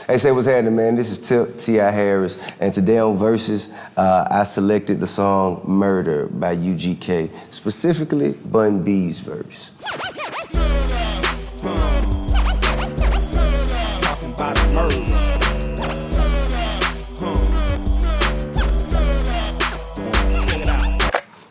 Hey, say what's happening, man. This is T.I. Harris, and today on Versus, I selected the song Murder by UGK, specifically Bun B's verse. Talking about murder.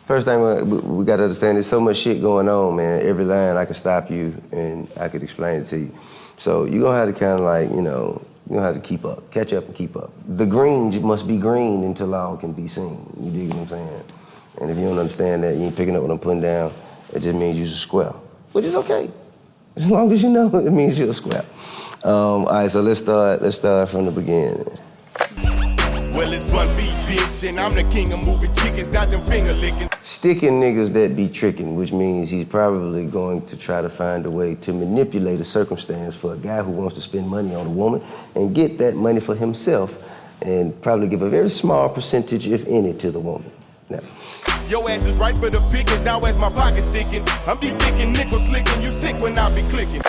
First thing we got to understand, there's so much shit going on, man. Every line I could stop you and I could explain it to you. So you're gonna have to kind of like, you're gonna have to keep up, catch up and keep up. The green must be green until all can be seen. You dig what I'm saying? And if you don't understand that, you ain't picking up what I'm putting down, it just means you're a square, which is okay. As long as you know it means you're a square. All right, so let's start from the beginning. Well, it's Bun B, bitch, and I'm the king of moving chickens, not them finger licking. Sticking niggas that be tricking, which means he's probably going to try to find a way to manipulate a circumstance for a guy who wants to spend money on a woman and get that money for himself and probably give a very small percentage, if any, to the woman. Now, your ass is right for the picking, now as my pocket sticking. I'm deep thinking nickel slicking, you sick when I be clicking.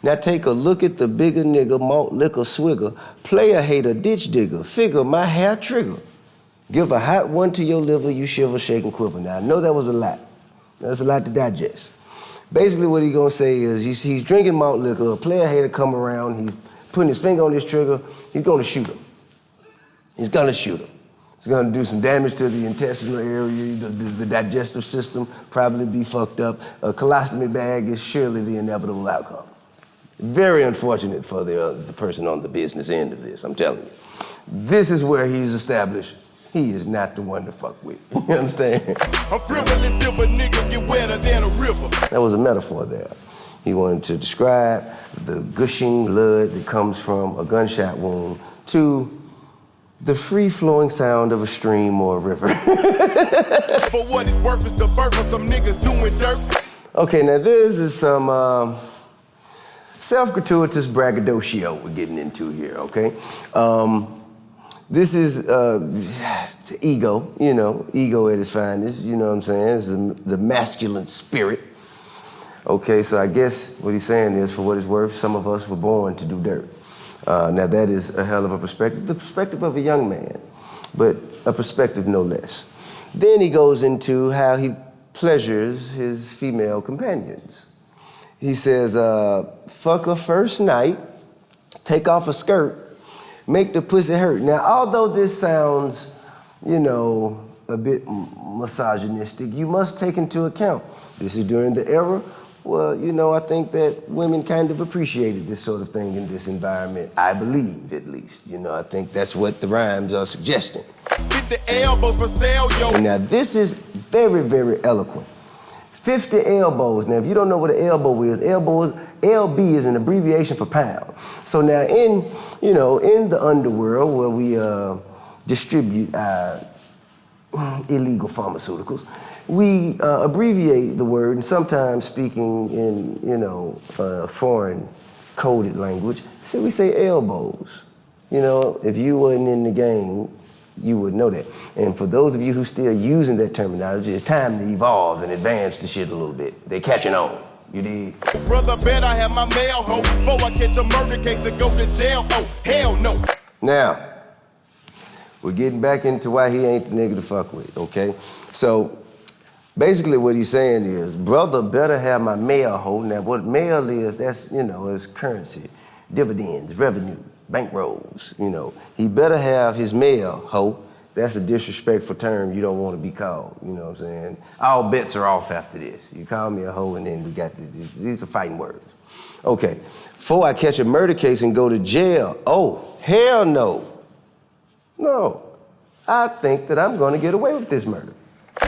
Now take a look at the bigger nigga, malt liquor swigger, player hater, ditch digger, figure my hair trigger. Give a hot one to your liver, you shiver, shake, and quiver. Now I know that was a lot. That's a lot to digest. Basically what he's gonna say is he's drinking malt liquor, a player hater come around, he's putting his finger on this trigger, he's gonna shoot him. He's gonna shoot him. It's gonna do some damage to the intestinal area, the digestive system, probably be fucked up. A colostomy bag is surely the inevitable outcome. Very unfortunate for the person on the business end of this, I'm telling you. This is where he's established he is not the one to fuck with. You understand? I'm frivolous silver nigga, get wetter than a river. That was a metaphor there. He wanted to describe the gushing blood that comes from a gunshot wound to the free-flowing sound of a stream or a river. For what it's worth, it's the birth of some niggas doing dirt. Okay, now this is some self-gratuitous braggadocio we're getting into here, okay? This is ego, ego at its finest, you know what I'm saying? It's the masculine spirit. Okay, so I guess what he's saying is, for what it's worth, some of us were born to do dirt. Now that is a hell of a perspective, the perspective of a young man, but a perspective no less. Then he goes into how he pleasures his female companions. He says, fuck her first night, take off a skirt, make the pussy hurt. Now, although this sounds, a bit misogynistic, you must take into account, this is during the era, well, I think that women kind of appreciated this sort of thing in this environment. I believe, at least. I think that's what the rhymes are suggesting. Get the elbows for sale, yo. And now, this is very, very eloquent. 50 elbows. Now, if you don't know what an elbow is, LB is an abbreviation for pound. So now in the underworld where we distribute illegal pharmaceuticals, we abbreviate the word, and sometimes speaking in, foreign coded language, so we say elbows. If you wasn't in the game, you would know that. And for those of you who still using that terminology, it's time to evolve and advance the shit a little bit. They're catching on. You dig? Brother, bet I have my mail hoe before I catch a murder case and go to jail. Oh, hell no. Now, we're getting back into why he ain't the nigga to fuck with, okay? So, basically what he's saying is, brother better have my mail hoe. Now, what mail is, that's, is currency, dividends, revenue, bankrolls, He better have his mail hoe. That's a disrespectful term you don't want to be called, you know what I'm saying? All bets are off after this. You call me a hoe and then we got these are fighting words. Okay, before I catch a murder case and go to jail, oh, hell no. No, I think that I'm gonna get away with this murder.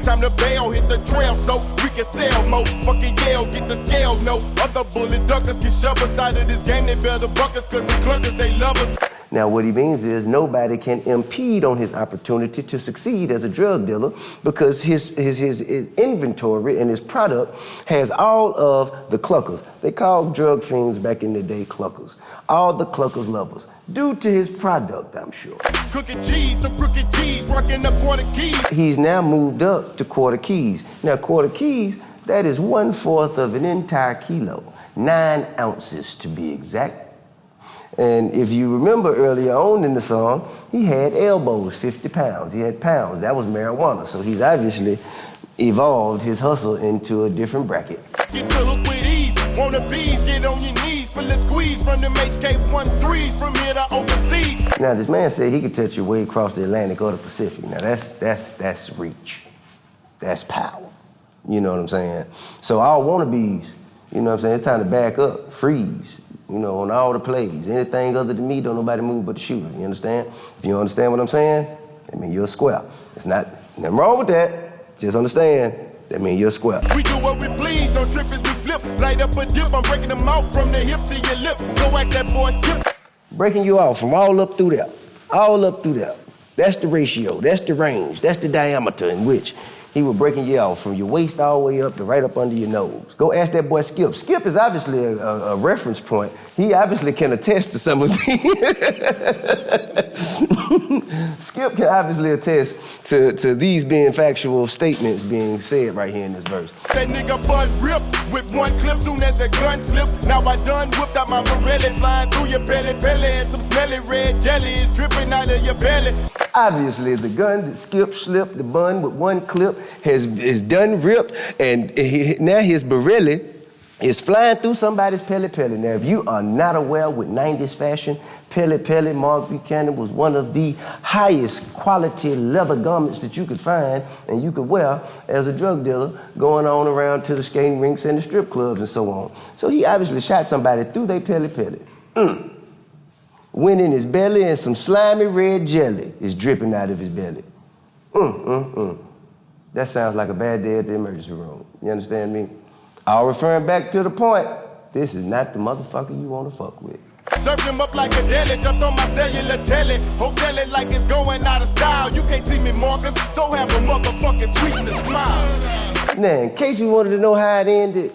Time to bail, hit the trail so we can sell more. Fucking Yale, get the scale, no. Other bullet duckers get shoved aside of this game, they better buckers, cause the clunkers, they love us. Now, what he means is nobody can impede on his opportunity to succeed as a drug dealer because his inventory and his product has all of the cluckers. They called drug fiends back in the day cluckers. All the cluckers lovers. Due to his product, I'm sure. Cooking cheese, some crooked cheese, rocking up quarter keys. He's now moved up to quarter keys. Now, quarter keys, that is 1/4 of an entire kilo. 9 ounces to be exact. And if you remember earlier on in the song, he had elbows, 50 pounds. He had pounds. That was marijuana. So he's obviously evolved his hustle into a different bracket. Get to hook with ease, wanna bees, get on your knees, feel the squeeze from them HK-13s from here to overseas. Now, this man said he could touch you way across the Atlantic or the Pacific. Now, that's reach. That's power. You know what I'm saying? So all wannabes, you know what I'm saying, it's time to back up, freeze, you know, on all the plays. Anything other than me, don't nobody move but the shooter, you understand? If you understand what I'm saying, that means you're a square. It's not nothing wrong with that, just understand, that means you're a square. We do what we please, don't trip as we flip, light up a dip, I'm breaking them out from the hip to your lip, go act that boy Skip. Breaking you off from all up through there, all up through there. That's the ratio, that's the range, that's the diameter in which he was breaking you off from your waist all the way up to right up under your nose. Go ask that boy Skip. Skip is obviously a reference point. He obviously can attest to some of these. Skip can obviously attest to these being factual statements being said right here in this verse. That nigga bud ripped with one clip soon as the gun slipped. Now I done whipped out my Pirelli, flying through your belly, and some smelly red jelly is dripping out of your belly. Obviously, the gun that Skip slipped the bun with one clip is done ripped, and now his Pirelli is flying through somebody's Pele Pele. Now, if you are not aware with 90s fashion, Pele Pele, Mark Buchanan was one of the highest quality leather garments that you could find and you could wear as a drug dealer going on around to the skating rinks and the strip clubs and so on. So he obviously shot somebody through their Pele Pele. Went in his belly and some slimy red jelly is dripping out of his belly. That sounds like a bad day at the emergency room. You understand me? All referring back to the point, this is not the motherfucker you want to fuck with. Served him up like a deli, jumped on my cellular telly. Wholesale it like it's going out of style. You can't see me, Marcus, so have a motherfucking sweetness smile. Now, in case we wanted to know how it ended,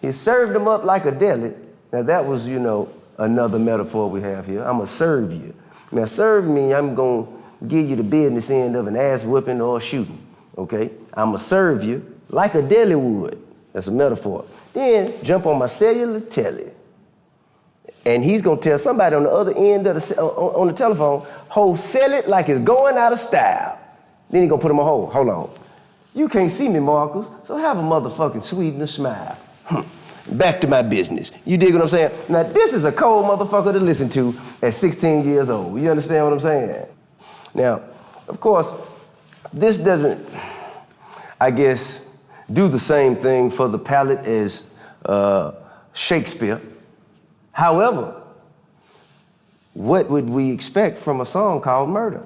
he served him up like a deli. Now, that was, you know, another metaphor we have here. I'm going to serve you. Now, serve me, I'm going to give you the business end of an ass whipping or a shooting, okay? I'm going to serve you like a deli would. That's a metaphor. Then jump on my cellular telly. And he's going to tell somebody on the other end of on the telephone, sell it like it's going out of style. Then he's going to put him on hold. Hold on. You can't see me, Marcus, so have a motherfucking sweetness smile. Back to my business. You dig what I'm saying? Now, this is a cold motherfucker to listen to at 16 years old. You understand what I'm saying? Now, of course, this doesn't, I guess, do the same thing for the palate as Shakespeare. However, what would we expect from a song called Murder?